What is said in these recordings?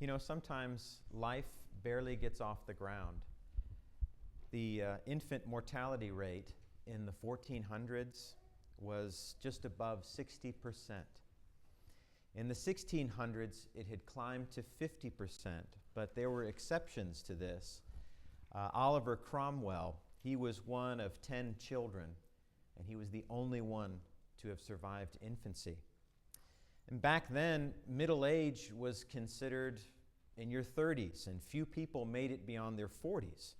You know, sometimes life barely gets off the ground. The infant mortality rate in the 1400s was just above 60%. In the 1600s, it had climbed to 50%, but there were exceptions to this. Oliver Cromwell, he was one of 10 children, and he was the only one to have survived infancy. And back then, middle age was considered in your 30s, and few people made it beyond their 40s.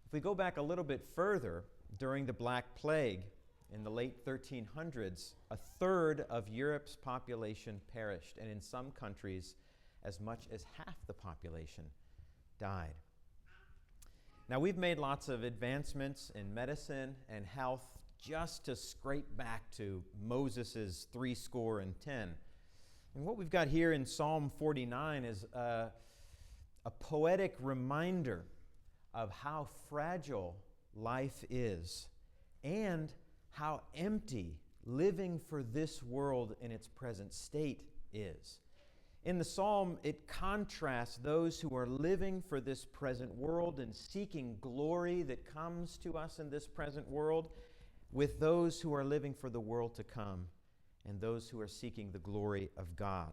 If we go back a little bit further, during the Black Plague in the late 1300s, a third of Europe's population perished, and in some countries, as much as half the population died. Now, we've made lots of advancements in medicine and health just to scrape back to Moses' 70. And what we've got here in Psalm 49 is a poetic reminder of how fragile life is and how empty living for this world in its present state is. In the psalm, it contrasts those who are living for this present world and seeking glory that comes to us in this present world with those who are living for the world to come and those who are seeking the glory of God.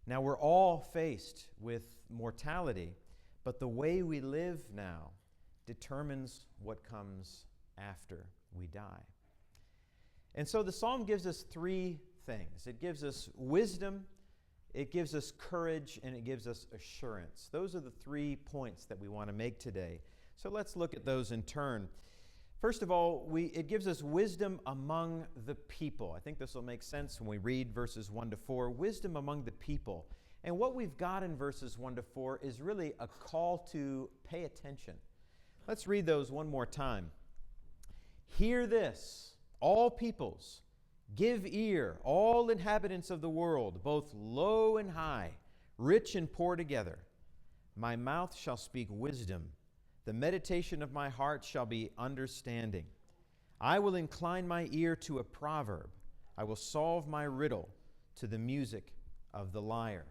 Now, we're all faced with mortality, but the way we live now determines what comes after we die. And so the psalm gives us three things. It gives us wisdom, it gives us courage, and it gives us assurance. Those are the 3 points that we want to make today. So let's look at those in turn. First of all, it gives us wisdom among the people. I think this will make sense when we read verses 1 to 4. Wisdom among the people. And what we've got in verses 1 to 4 is really a call to pay attention. Let's read those one more time. Hear this, all peoples. Give ear, all inhabitants of the world, both low and high, rich and poor together. My mouth shall speak wisdom. The meditation of my heart shall be understanding. I will incline my ear to a proverb. I will solve my riddle to the music of the lyre.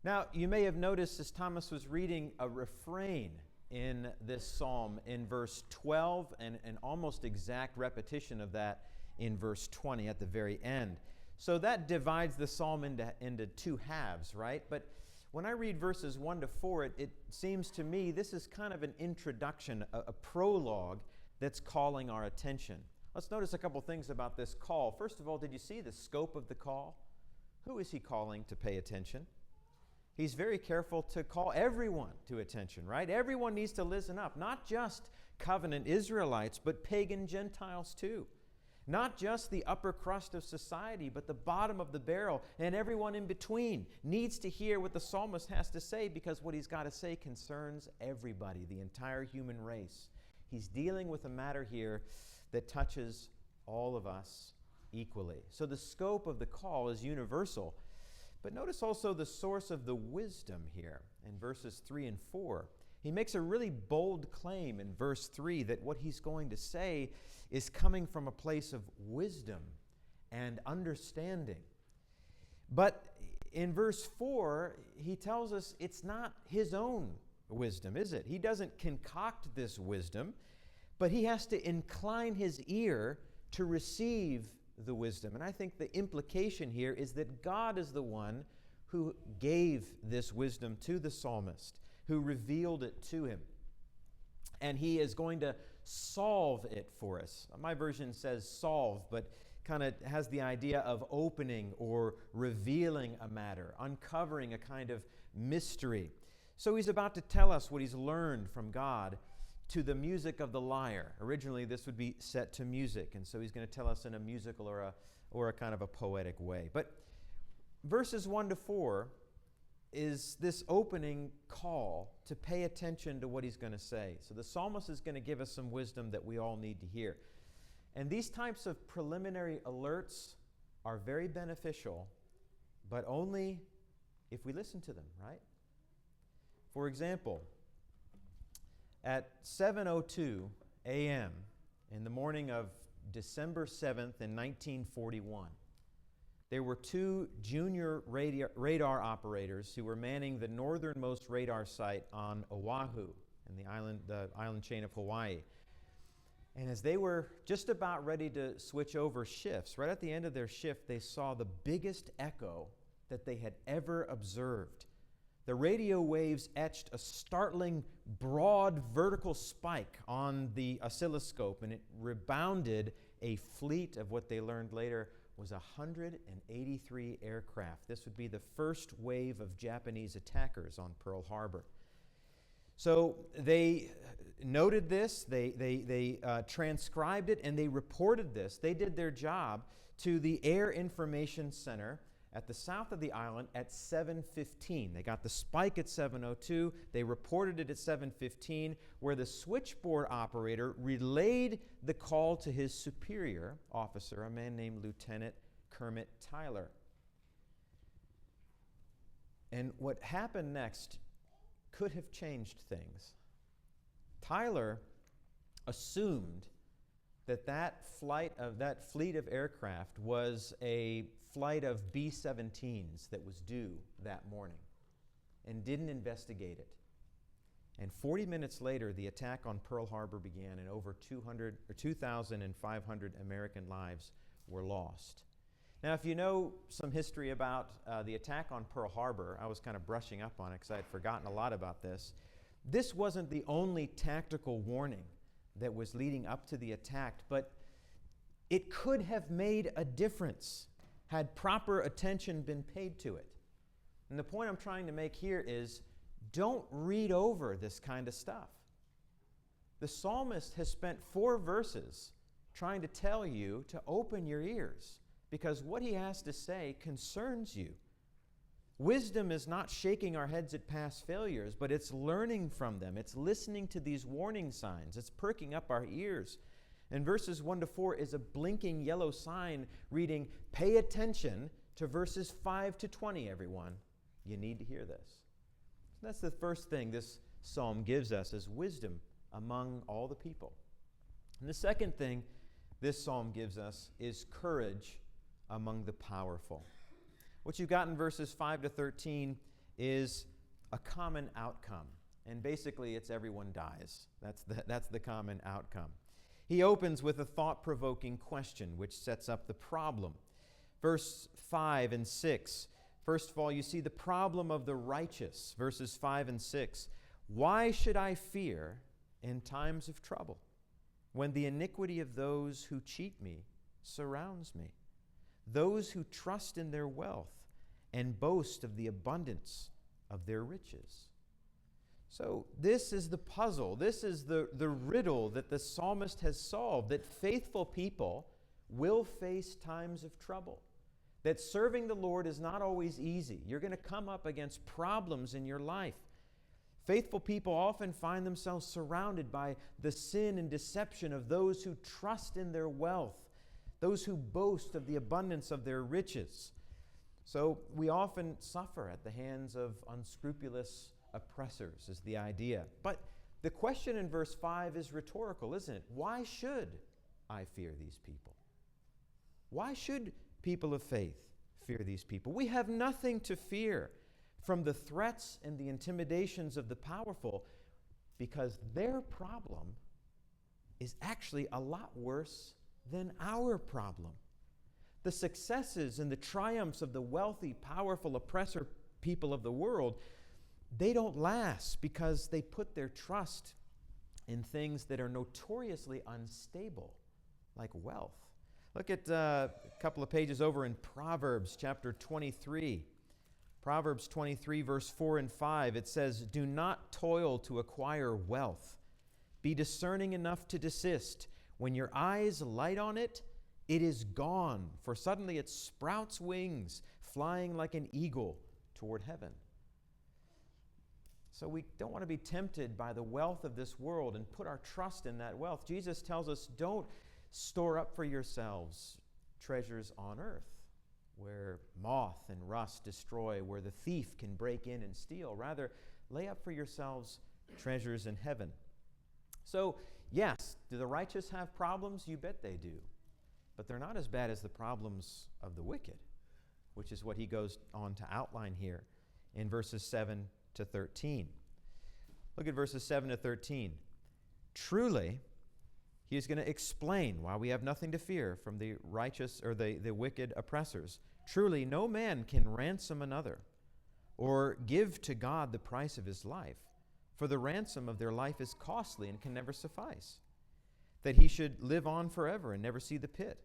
Now, you may have noticed as Thomas was reading a refrain in this psalm in verse 12 and an almost exact repetition of that in verse 20 at the very end. So that divides the psalm into two halves, right? But when I read verses 1 to 4, it seems to me this is kind of an introduction, a prologue that's calling our attention. Let's notice a couple things about this call. First of all, did you see the scope of the call? Who is he calling to pay attention? He's very careful to call everyone to attention, right? Everyone needs to listen up, not just covenant Israelites, but pagan Gentiles too. Not just the upper crust of society, but the bottom of the barrel, and everyone in between needs to hear what the psalmist has to say, because what he's got to say concerns everybody, the entire human race. He's dealing with a matter here that touches all of us equally. So the scope of the call is universal. But notice also the source of the wisdom here in verses 3 and 4. He makes a really bold claim in verse 3 that what he's going to say is coming from a place of wisdom and understanding. But in verse 4, he tells us it's not his own wisdom, is it? He doesn't concoct this wisdom, but he has to incline his ear to receive the wisdom. And I think the implication here is that God is the one who gave this wisdom to the psalmist, who revealed it to him. And he is going to solve it for us. My version says solve, but kind of has the idea of opening or revealing a matter, uncovering a kind of mystery. So he's about to tell us what he's learned from God to the music of the lyre. Originally, this would be set to music, and so he's going to tell us in a musical or a kind of a poetic way. But verses 1 to 4 is this opening call to pay attention to what he's going to say. So the psalmist is going to give us some wisdom that we all need to hear. And these types of preliminary alerts are very beneficial, but only if we listen to them, right? For example, at 7:02 a.m. in the morning of December 7th in 1941, there were two junior radar operators who were manning the northernmost radar site on Oahu in the island chain of Hawaii. And as they were just about ready to switch over shifts, right at the end of their shift, they saw the biggest echo that they had ever observed. The radio waves etched a startling, broad vertical spike on the oscilloscope, and it rebounded a fleet of what they learned later was 183 aircraft. This would be the first wave of Japanese attackers on Pearl Harbor. So they noted this, they transcribed it, and they reported this. They did their job to the Air Information Center at the south of the island at 7:15. They got the spike at 7:02. They reported it at 7:15, where the switchboard operator relayed the call to his superior officer, a man named Lieutenant Kermit Tyler. And what happened next could have changed things. Tyler assumed that fleet of aircraft was a flight of B-17s that was due that morning, and didn't investigate it. And 40 minutes later, the attack on Pearl Harbor began, and over 2,500 American lives were lost. Now, if you know some history about the attack on Pearl Harbor, I was kind of brushing up on it because I had forgotten a lot about this. This wasn't the only tactical warning that was leading up to the attack, but it could have made a difference had proper attention been paid to it. And the point I'm trying to make here is, don't read over this kind of stuff. The psalmist has spent 4 verses trying to tell you to open your ears, because what he has to say concerns you. Wisdom is not shaking our heads at past failures, but it's learning from them. It's listening to these warning signs. It's perking up our ears. And verses 1 to 4 is a blinking yellow sign reading, pay attention to verses 5 to 20, everyone. You need to hear this. So that's the first thing this psalm gives us, is wisdom among all the people. And the second thing this psalm gives us is courage among the powerful. What you've got in verses 5 to 13 is a common outcome. And basically, it's everyone dies. That's the common outcome. He opens with a thought-provoking question, which sets up the problem. Verse 5 and 6. First of all, you see the problem of the righteous. Verses 5 and 6. Why should I fear in times of trouble, when the iniquity of those who cheat me surrounds me? Those who trust in their wealth and boast of the abundance of their riches. So this is the puzzle. This is the riddle that the psalmist has solved, that faithful people will face times of trouble, that serving the Lord is not always easy. You're going to come up against problems in your life. Faithful people often find themselves surrounded by the sin and deception of those who trust in their wealth, those who boast of the abundance of their riches. So we often suffer at the hands of unscrupulous oppressors, is the idea. But the question in verse 5 is rhetorical, isn't it? Why should I fear these people? Why should people of faith fear these people? We have nothing to fear from the threats and the intimidations of the powerful, because their problem is actually a lot worse than our problem. The successes and the triumphs of the wealthy, powerful, oppressor people of the world, they don't last because they put their trust in things that are notoriously unstable, like wealth. Look at a couple of pages over in Proverbs chapter 23. Proverbs 23, verse 4 and 5, it says, "Do not toil to acquire wealth. Be discerning enough to desist. When your eyes light on it, it is gone, for suddenly it sprouts wings, flying like an eagle toward heaven." So we don't want to be tempted by the wealth of this world and put our trust in that wealth. Jesus tells us, don't store up for yourselves treasures on earth, where moth and rust destroy, where the thief can break in and steal. Rather, lay up for yourselves treasures in heaven. So, yes, do the righteous have problems? You bet they do. But they're not as bad as the problems of the wicked. which is what he goes on to outline here in verses 7 to 13. Look at verses 7 to 13. Truly, he is going to explain why we have nothing to fear from the righteous or the wicked oppressors. Truly, no man can ransom another or give to God the price of his life, for the ransom of their life is costly and can never suffice, that he should live on forever and never see the pit.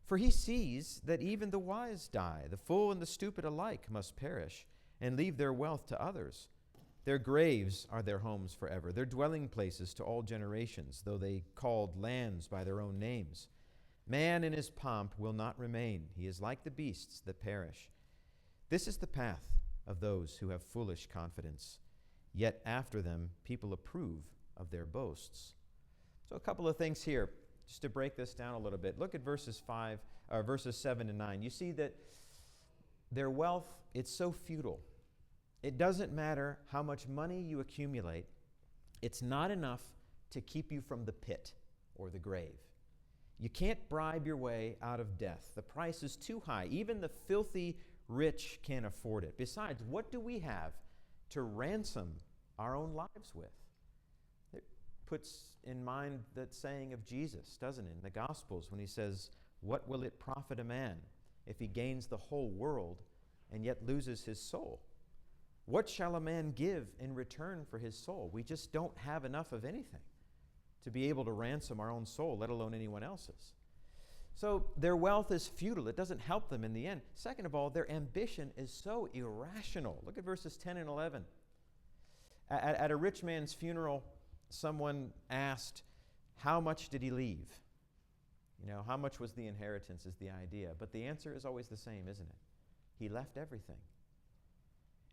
For he sees that even the wise die, the fool and the stupid alike must perish and leave their wealth to others. Their graves are their homes forever, their dwelling places to all generations, though they called lands by their own names. Man in his pomp will not remain. He is like the beasts that perish. This is the path of those who have foolish confidence. Yet after them people approve of their boasts. So a couple of things here, just to break this down a little bit. Look at verses 7 and 9. You see that their wealth, it's so futile. It doesn't matter how much money you accumulate. It's not enough to keep you from the pit or the grave. You can't bribe your way out of death. The price is too high. Even the filthy rich can't afford it. Besides, what do we have to ransom our own lives with? It puts in mind that saying of Jesus, doesn't it, in the Gospels when he says, "What will it profit a man if he gains the whole world and yet loses his soul? What shall a man give in return for his soul?" We just don't have enough of anything to be able to ransom our own soul, let alone anyone else's. So their wealth is futile. It doesn't help them in the end. Second of all, their ambition is so irrational. Look at verses 10 and 11. At a rich man's funeral, someone asked, how much did he leave? You know, how much was the inheritance is the idea. But the answer is always the same, isn't it? He left everything.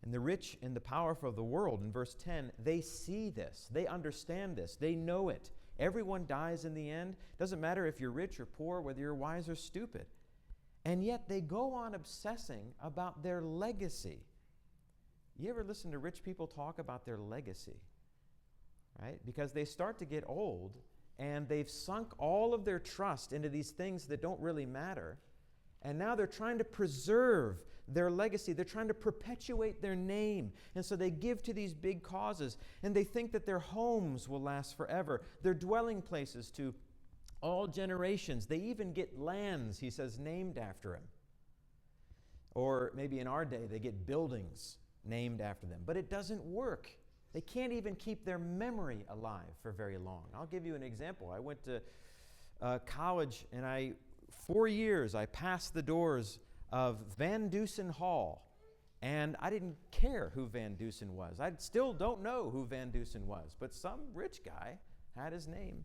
And the rich and the powerful of the world, in verse 10, they see this. They understand this. They know it. Everyone dies in the end. Doesn't matter if you're rich or poor, whether you're wise or stupid. And yet they go on obsessing about their legacy. You ever listen to rich people talk about their legacy? Right? Because they start to get old and they've sunk all of their trust into these things that don't really matter. And now they're trying to preserve their legacy. They're trying to perpetuate their name. And so they give to these big causes. And they think that their homes will last forever, their dwelling places to all generations. They even get lands, he says, named after him. Or maybe in our day, they get buildings named after them. But it doesn't work. They can't even keep their memory alive for very long. I'll give you an example. I went to college, and 4 years I passed the doors of Van Dusen Hall, and I didn't care who Van Dusen was. I still don't know who Van Dusen was, but some rich guy had his name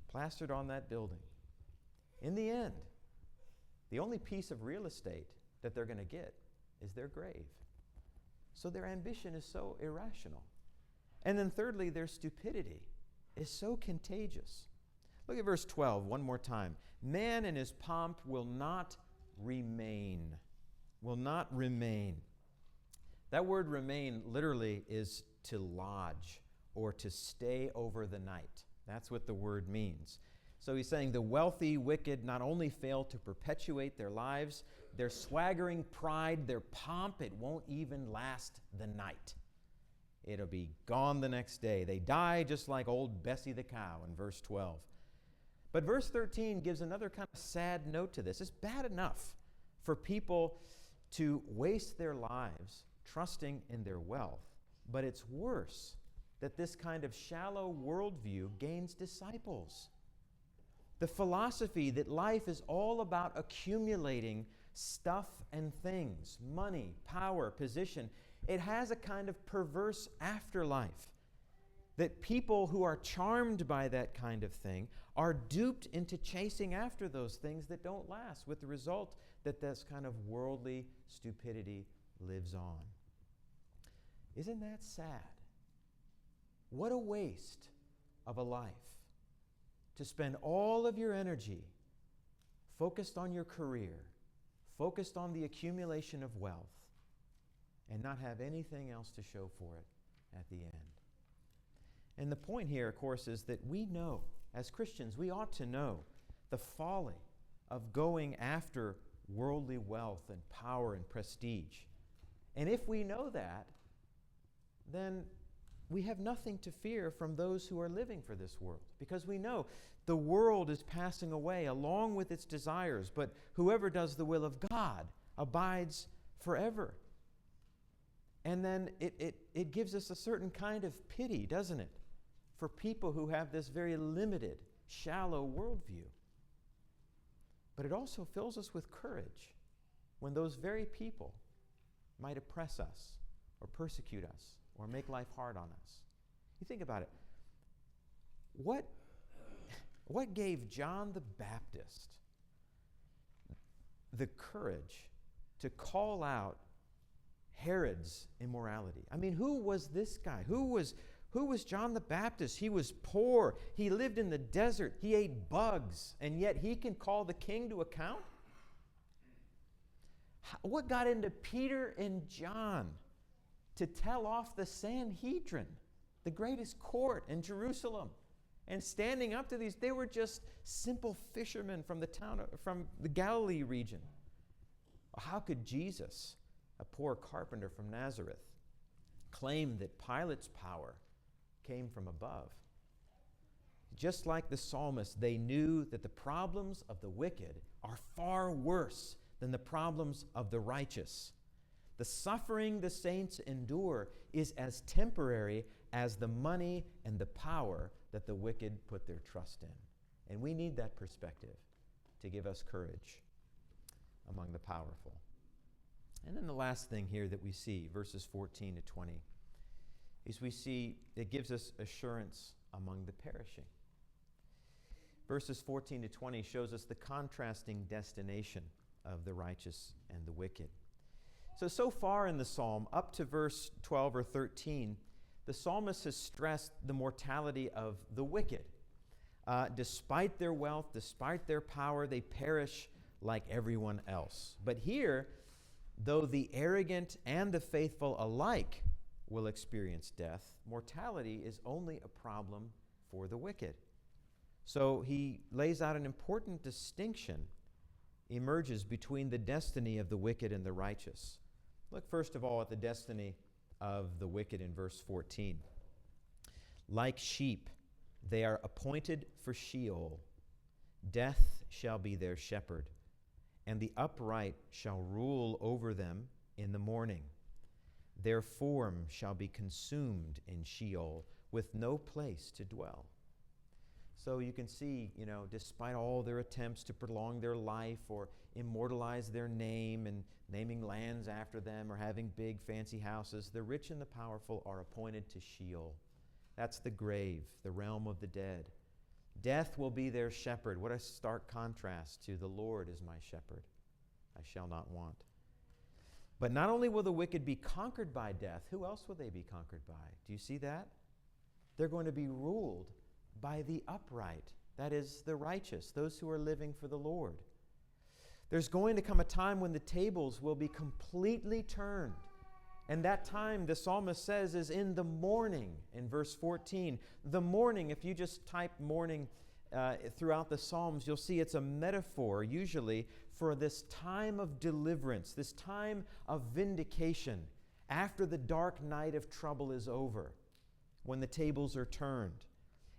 plastered on that building. In the end, the only piece of real estate that they're going to get is their grave. So their ambition is so irrational. And then thirdly, their stupidity is so contagious. Look at verse 12 one more time. Man in his pomp will not remain. Will not remain. That word remain literally is to lodge or to stay over the night. That's what the word means. So he's saying the wealthy, wicked not only fail to perpetuate their lives, their swaggering pride, their pomp, it won't even last the night. It'll be gone the next day. They die just like old Bessie the cow in verse 12. But verse 13 gives another kind of sad note to this. It's bad enough for people to waste their lives trusting in their wealth, but it's worse that this kind of shallow worldview gains disciples. The philosophy that life is all about accumulating stuff and things, money, power, position, it has a kind of perverse afterlife. That people who are charmed by that kind of thing are duped into chasing after those things that don't last, with the result that this kind of worldly stupidity lives on. Isn't that sad? What a waste of a life to spend all of your energy focused on your career, focused on the accumulation of wealth, and not have anything else to show for it at the end. And the point here, of course, is that we know, as Christians, we ought to know the folly of going after worldly wealth and power and prestige. And if we know that, then we have nothing to fear from those who are living for this world, because we know the world is passing away along with its desires, but whoever does the will of God abides forever. And then it gives us a certain kind of pity, doesn't it, for people who have this very limited, shallow worldview. But it also fills us with courage when those very people might oppress us or persecute us or make life hard on us. You think about it. What gave John the Baptist the courage to call out Herod's immorality? I mean, who was this guy? Who was John the Baptist? He was poor. He lived in the desert. He ate bugs, and yet he can call the king to account? What got into Peter and John to tell off the Sanhedrin, the greatest court in Jerusalem, and standing up to these? They were just simple fishermen from the Galilee region. How could Jesus, a poor carpenter from Nazareth, claim that Pilate's power came from above? Just like the psalmist, they knew that the problems of the wicked are far worse than the problems of the righteous. The suffering the saints endure is as temporary as the money and the power that the wicked put their trust in. And we need that perspective to give us courage among the powerful. And then the last thing here that we see, verses 14 to 20, is we see it gives us assurance among the perishing. Verses 14 to 20 shows us the contrasting destination of the righteous and the wicked. So far in the psalm, up to verse 12 or 13, the psalmist has stressed the mortality of the wicked. Despite their wealth, despite their power, they perish like everyone else. But here, though the arrogant and the faithful alike will experience death, mortality is only a problem for the wicked. So he lays out an important distinction emerges between the destiny of the wicked and the righteous. Look first of all at the destiny of the wicked in verse 14. Like sheep, they are appointed for Sheol. Death shall be their shepherd, and the upright shall rule over them in the morning. Their form shall be consumed in Sheol, with no place to dwell. So you can see, despite all their attempts to prolong their life or immortalize their name and naming lands after them or having big fancy houses, the rich and the powerful are appointed to Sheol. That's the grave, the realm of the dead. Death will be their shepherd. What a stark contrast to the Lord is my shepherd. I shall not want. But not only will the wicked be conquered by death, who else will they be conquered by? Do you see that? They're going to be ruled by the upright, that is, the righteous, those who are living for the Lord. There's going to come a time when the tables will be completely turned. And that time, the psalmist says, is in the morning, in verse 14. The morning, if you just type morning throughout the Psalms, you'll see it's a metaphor, usually, for this time of deliverance, this time of vindication, after the dark night of trouble is over, when the tables are turned.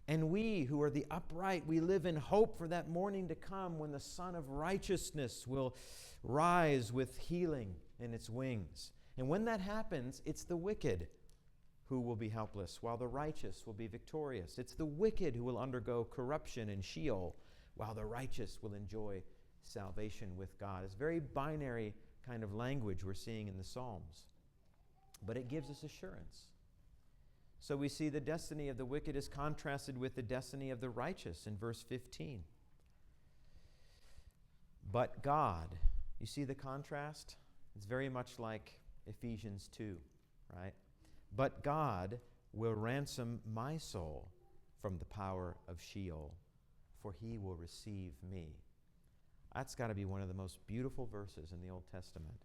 And we who are the upright, we live in hope for that morning to come when the Son of Righteousness will rise with healing in its wings. And when that happens, it's the wicked who will be helpless, while the righteous will be victorious. It's the wicked who will undergo corruption and Sheol, while the righteous will enjoy salvation with God. It's very binary kind of language we're seeing in the Psalms. But it gives us assurance. So we see the destiny of the wicked is contrasted with the destiny of the righteous in verse 15. But God, you see the contrast? It's very much like Ephesians 2, right? But God will ransom my soul from the power of Sheol, for he will receive me. That's got to be one of the most beautiful verses in the Old Testament,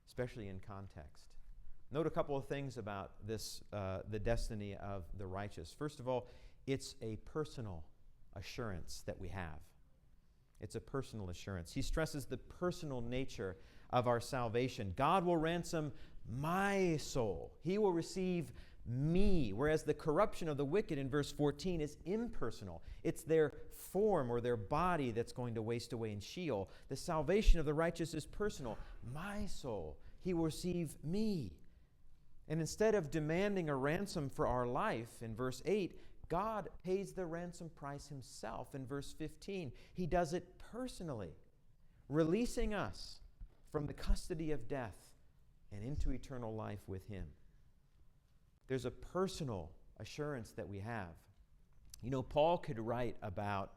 especially in context. Note a couple of things about this, the destiny of the righteous. First of all, it's a personal assurance that we have. It's a personal assurance. He stresses the personal nature of our salvation. God will ransom my soul. He will receive me, whereas the corruption of the wicked in verse 14 is impersonal. It's their form or their body that's going to waste away in Sheol. The salvation of the righteous is personal. My soul, he will receive me. And instead of demanding a ransom for our life in verse 8, God pays the ransom price himself in verse 15. He does it personally, releasing us from the custody of death and into eternal life with him. There's a personal assurance that we have. You know, Paul could write about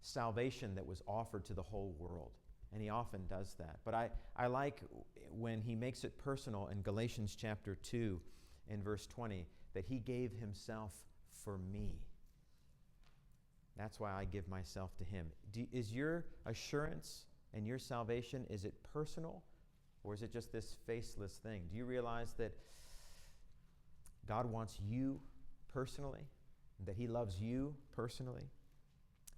salvation that was offered to the whole world, and he often does that. But I like when he makes it personal in Galatians chapter 2 in verse 20, that he gave himself for me. That's why I give myself to him. Is your assurance and your salvation, is it personal, or is it just this faceless thing? Do you realize that God wants you personally, that he loves you personally?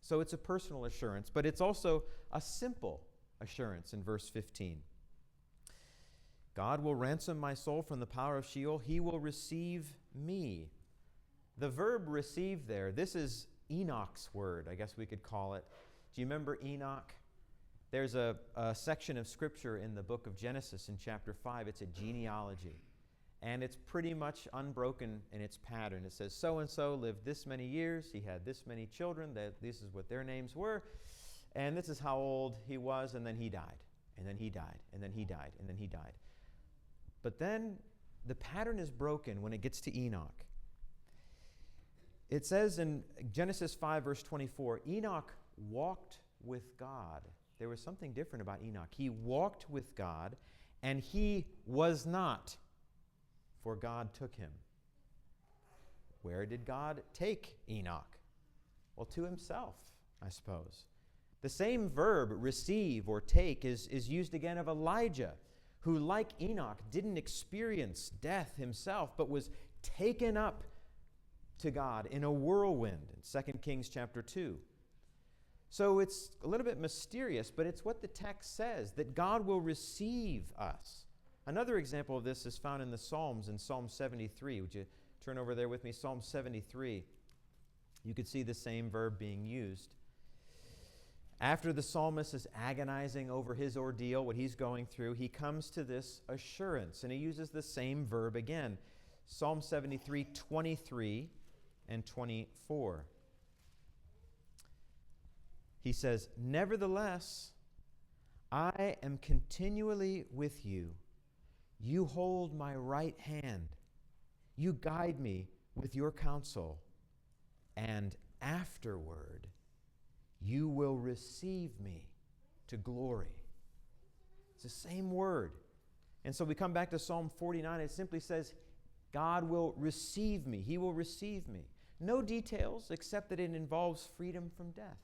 So it's a personal assurance, but it's also a simple assurance in verse 15. God will ransom my soul from the power of Sheol. He will receive me. The verb receive there, this is Enoch's word, I guess we could call it. Do you remember Enoch? There's a section of Scripture in the book of Genesis in chapter 5. It's a genealogy. And it's pretty much unbroken in its pattern. It says, so-and-so lived this many years. He had this many children. This is what their names were. And this is how old he was. And then he died. And then he died. And then he died. And then he died. But then the pattern is broken when it gets to Enoch. It says in Genesis 5, verse 24, Enoch walked with God. There was something different about Enoch. He walked with God, and he was not, for God took him. Where did God take Enoch? Well, to himself, I suppose. The same verb, receive or take, is used again of Elijah, who, like Enoch, didn't experience death himself, but was taken up to God in a whirlwind in 2 Kings chapter 2. So it's a little bit mysterious, but it's what the text says, that God will receive us. Another example of this is found in the Psalms, in Psalm 73. Would you turn over there with me? Psalm 73. You could see the same verb being used. After the psalmist is agonizing over his ordeal, what he's going through, he comes to this assurance, and he uses the same verb again. Psalm 73, 23 and 24. He says, nevertheless, I am continually with you. You hold my right hand. You guide me with your counsel. And afterward, you will receive me to glory. It's the same word. And so we come back to Psalm 49. It simply says, God will receive me. He will receive me. No details except that it involves freedom from death.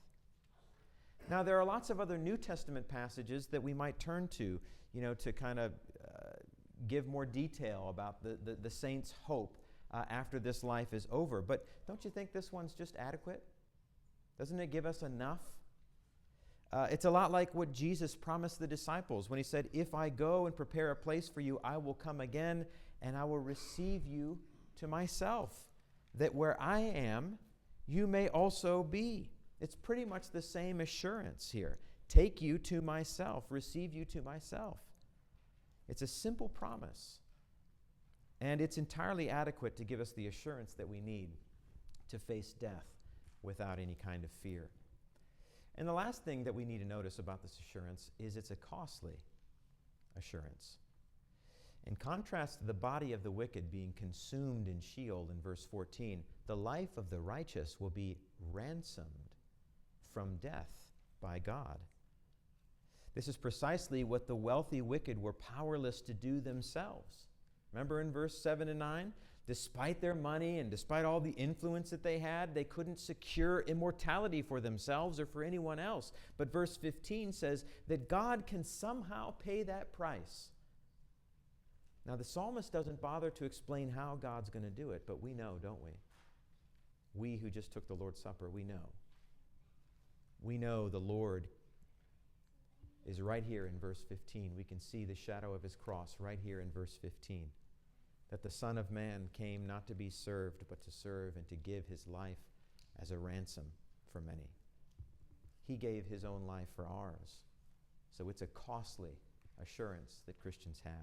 Now, there are lots of other New Testament passages that we might turn to, to kind of give more detail about the saints' hope after this life is over. But don't you think this one's just adequate? Doesn't it give us enough? It's a lot like what Jesus promised the disciples when he said, if I go and prepare a place for you, I will come again and I will receive you to myself, that where I am, you may also be. It's pretty much the same assurance here. Take you to myself, receive you to myself. It's a simple promise, and it's entirely adequate to give us the assurance that we need to face death without any kind of fear. And the last thing that we need to notice about this assurance is it's a costly assurance. In contrast to the body of the wicked being consumed in Sheol in verse 14, the life of the righteous will be ransomed from death by God. This is precisely what the wealthy wicked were powerless to do themselves. Remember in verse 7 and 9? Despite their money and despite all the influence that they had, they couldn't secure immortality for themselves or for anyone else. But verse 15 says that God can somehow pay that price. Now, the psalmist doesn't bother to explain how God's going to do it, but we know, don't we? We who just took the Lord's Supper, we know. We know the Lord is right here in verse 15. We can see the shadow of his cross right here in verse 15. That the Son of Man came not to be served, but to serve and to give his life as a ransom for many. He gave his own life for ours. So it's a costly assurance that Christians have.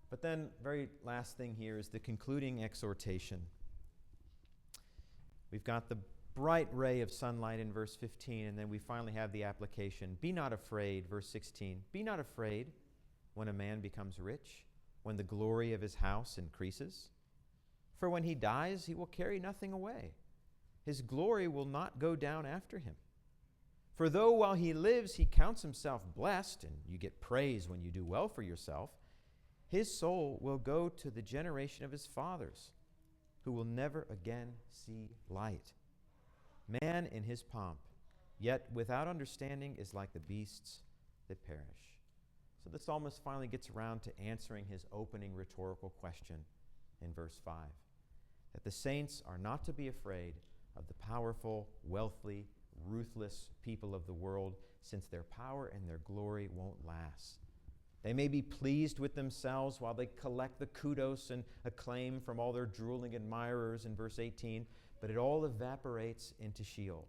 But then, very last thing here is the concluding exhortation. We've got the bright ray of sunlight in verse 15, and then we finally have the application. Be not afraid, verse 16. Be not afraid when a man becomes rich, when the glory of his house increases. For when he dies, he will carry nothing away. His glory will not go down after him. For though while he lives he counts himself blessed, and you get praise when you do well for yourself, his soul will go to the generation of his fathers, who will never again see light. Man in his pomp, yet without understanding, is like the beasts that perish. So the psalmist finally gets around to answering his opening rhetorical question in verse 5. That the saints are not to be afraid of the powerful, wealthy, ruthless people of the world, since their power and their glory won't last. They may be pleased with themselves while they collect the kudos and acclaim from all their drooling admirers in verse 18, but it all evaporates into Sheol.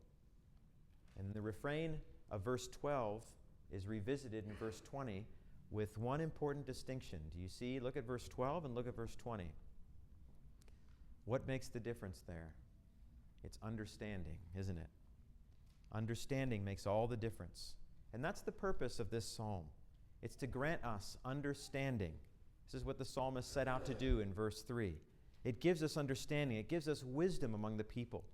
And the refrain of verse 12 is revisited in verse 20 with one important distinction. Do you see? Look at verse 12 and look at verse 20. What makes the difference there? It's understanding, isn't it? Understanding makes all the difference. And that's the purpose of this psalm. It's to grant us understanding. This is what the psalmist set out to do in verse 3. It gives us understanding. It gives us wisdom among the people.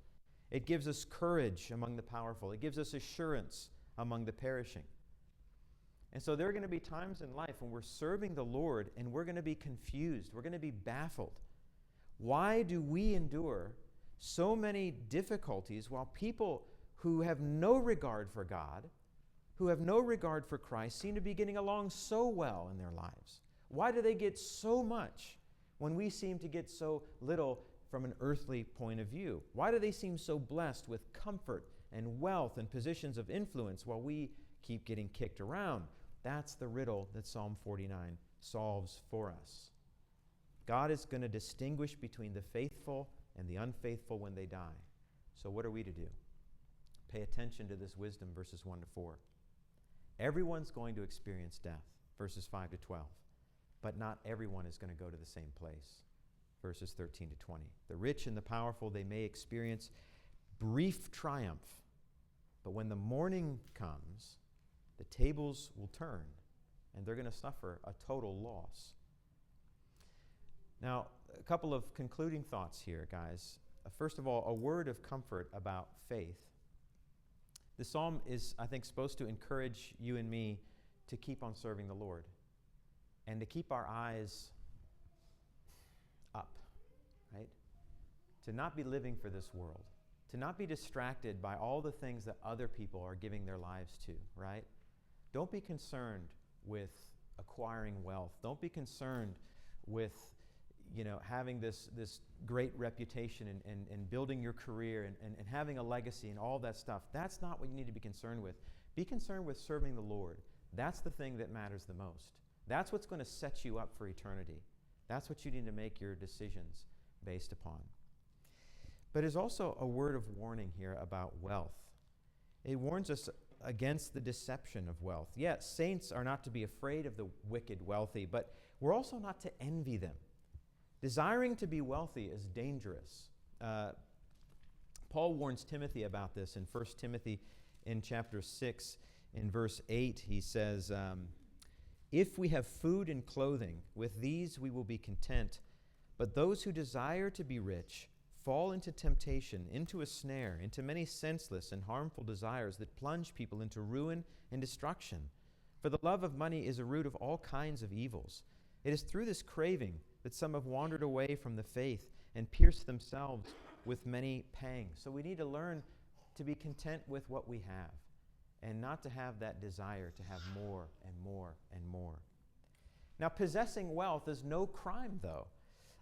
It gives us courage among the powerful. It gives us assurance among the perishing. And so there are going to be times in life when we're serving the Lord and we're going to be confused. We're going to be baffled. Why do we endure so many difficulties while people who have no regard for God, who have no regard for Christ, seem to be getting along so well in their lives? Why do they get so much when we seem to get so little from an earthly point of view? Why do they seem so blessed with comfort and wealth and positions of influence while we keep getting kicked around? That's the riddle that Psalm 49 solves for us. God is going to distinguish between the faithful and the unfaithful when they die. So what are we to do? Pay attention to this wisdom, verses 1 to 4. Everyone's going to experience death, verses 5 to 12. But not everyone is going to go to the same place, verses 13 to 20. The rich and the powerful, they may experience brief triumph, but when the morning comes, the tables will turn, and they're going to suffer a total loss. Now, a couple of concluding thoughts here, guys. First of all, a word of comfort about faith. The psalm is, I think, supposed to encourage you and me to keep on serving the Lord and to keep our eyes up, right? To not be living for this world, to not be distracted by all the things that other people are giving their lives to, right? Don't be concerned with acquiring wealth. Don't be concerned with having this great reputation and building your career and having a legacy and all that stuff. That's not what you need to be concerned with. Be concerned with serving the Lord. That's the thing that matters the most. That's what's going to set you up for eternity. That's what you need to make your decisions based upon. But there's also a word of warning here about wealth. It warns us against the deception of wealth. Yes, saints are not to be afraid of the wicked wealthy, but we're also not to envy them. Desiring to be wealthy is dangerous. Paul warns Timothy about this in 1 Timothy in chapter 6, in verse 8. He says, if we have food and clothing, with these we will be content. But those who desire to be rich fall into temptation, into a snare, into many senseless and harmful desires that plunge people into ruin and destruction. For the love of money is a root of all kinds of evils. It is through this craving that some have wandered away from the faith and pierced themselves with many pangs. So we need to learn to be content with what we have and not to have that desire to have more and more and more. Now, possessing wealth is no crime, though.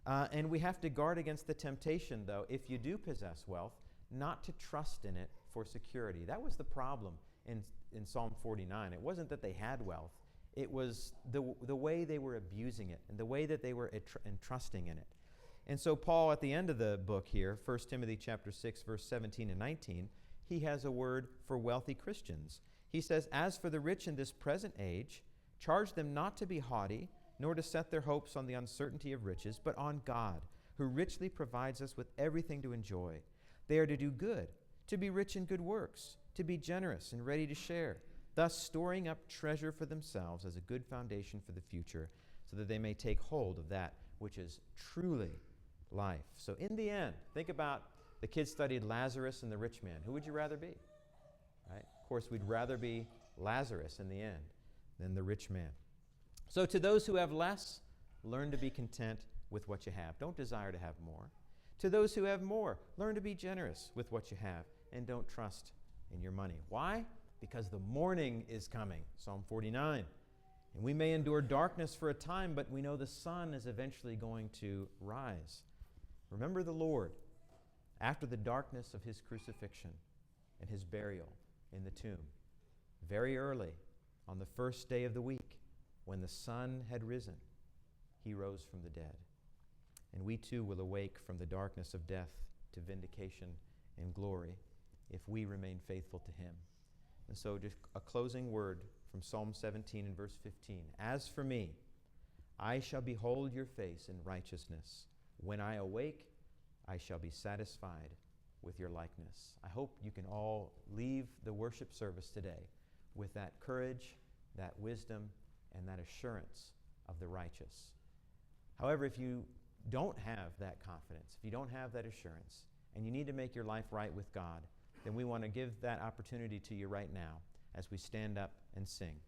And we have to guard against the temptation, though, if you do possess wealth, not to trust in it for security. That was the problem in Psalm 49. It wasn't that they had wealth. It was the way they were abusing it and the way that they were entrusting in it. And so Paul, at the end of the book here, 1 Timothy chapter 6, verse 17 and 19, he has a word for wealthy Christians. He says, "As for the rich in this present age, charge them not to be haughty, nor to set their hopes on the uncertainty of riches, but on God, who richly provides us with everything to enjoy. They are to do good, to be rich in good works, to be generous and ready to share, thus storing up treasure for themselves as a good foundation for the future, so that they may take hold of that which is truly life." So in the end, think about the kids studied Lazarus and the rich man. Who would you rather be? Right? Of course, we'd rather be Lazarus in the end than the rich man. So to those who have less, learn to be content with what you have. Don't desire to have more. To those who have more, learn to be generous with what you have and don't trust in your money. Why? Because the morning is coming. Psalm 49. And we may endure darkness for a time, but we know the sun is eventually going to rise. Remember the Lord after the darkness of his crucifixion and his burial in the tomb. Very early, on the first day of the week, when the sun had risen, he rose from the dead. And we too will awake from the darkness of death to vindication and glory if we remain faithful to him. And so just a closing word from Psalm 17 and verse 15. "As for me, I shall behold your face in righteousness. When I awake, I shall be satisfied with your likeness." I hope you can all leave the worship service today with that courage, that wisdom, and that assurance of the righteous. However, if you don't have that confidence, if you don't have that assurance, and you need to make your life right with God, then we want to give that opportunity to you right now as we stand up and sing.